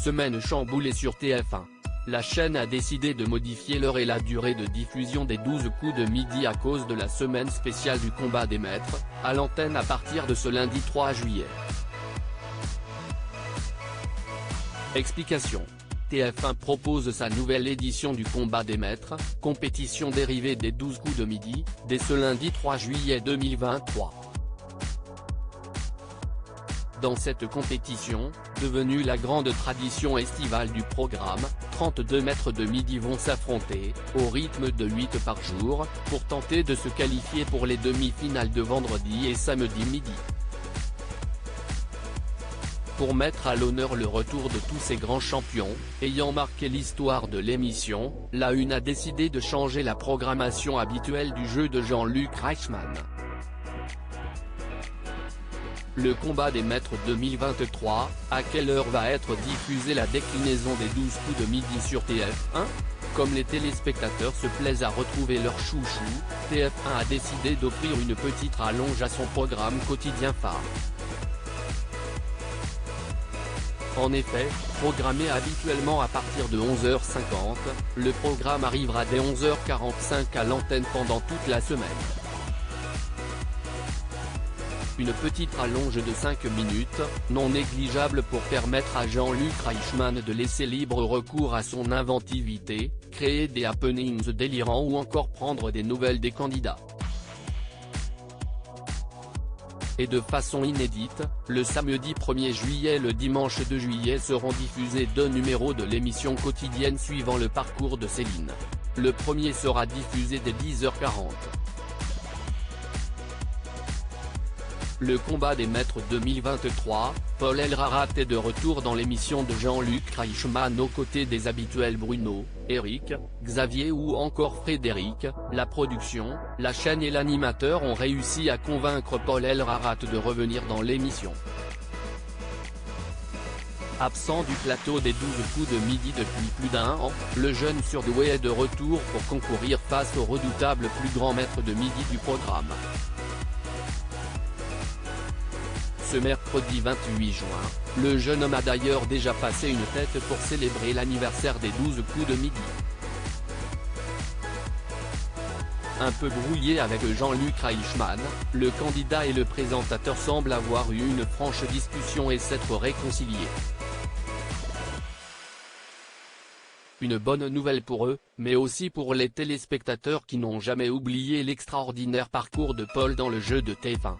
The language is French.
semaine chamboulée sur TF1. La chaîne a décidé de modifier l'heure et la durée de diffusion des 12 coups de midi à cause de la semaine spéciale du combat des maîtres, à l'antenne à partir de ce lundi 3 juillet. Explication. TF1 propose sa nouvelle édition du combat des maîtres, compétition dérivée des 12 coups de midi, dès ce lundi 3 juillet 2023. Dans cette compétition, devenue la grande tradition estivale du programme, 32 maîtres de midi vont s'affronter, au rythme de 8 par jour, pour tenter de se qualifier pour les demi-finales de vendredi et samedi midi. Pour mettre à l'honneur le retour de tous ces grands champions, ayant marqué l'histoire de l'émission, la Une a décidé de changer la programmation habituelle du jeu de Jean-Luc Reichmann. Le combat des maîtres 2023, à quelle heure va être diffusée la déclinaison des 12 coups de midi sur TF1 ? Comme les téléspectateurs se plaisent à retrouver leur chouchou, TF1 a décidé d'offrir une petite rallonge à son programme quotidien phare. En effet, programmé habituellement à partir de 11h50, le programme arrivera dès 11h45 à l'antenne pendant toute la semaine. Une petite rallonge de 5 minutes, non négligeable pour permettre à Jean-Luc Reichmann de laisser libre recours à son inventivité, créer des happenings délirants ou encore prendre des nouvelles des candidats. Et de façon inédite, le samedi 1er juillet et le dimanche 2 juillet seront diffusés 2 numéros de l'émission quotidienne suivant le parcours de Céline. Le premier sera diffusé dès 10h40. Le combat des maîtres 2023, Paul Elrarat est de retour dans l'émission de Jean-Luc Reichmann aux côtés des habituels Bruno, Eric, Xavier ou encore Frédéric. La production, la chaîne et l'animateur ont réussi à convaincre Paul Elrarat de revenir dans l'émission. Absent du plateau des 12 coups de midi depuis plus d'un an, le jeune surdoué est de retour pour concourir face au redoutable plus grand maître de midi du programme. Ce mercredi 28 juin, le jeune homme a d'ailleurs déjà passé une tête pour célébrer l'anniversaire des 12 coups de midi. Un peu brouillé avec Jean-Luc Reichmann, le candidat et le présentateur semblent avoir eu une franche discussion et s'être réconciliés. Une bonne nouvelle pour eux, mais aussi pour les téléspectateurs qui n'ont jamais oublié l'extraordinaire parcours de Paul dans le jeu de TF1.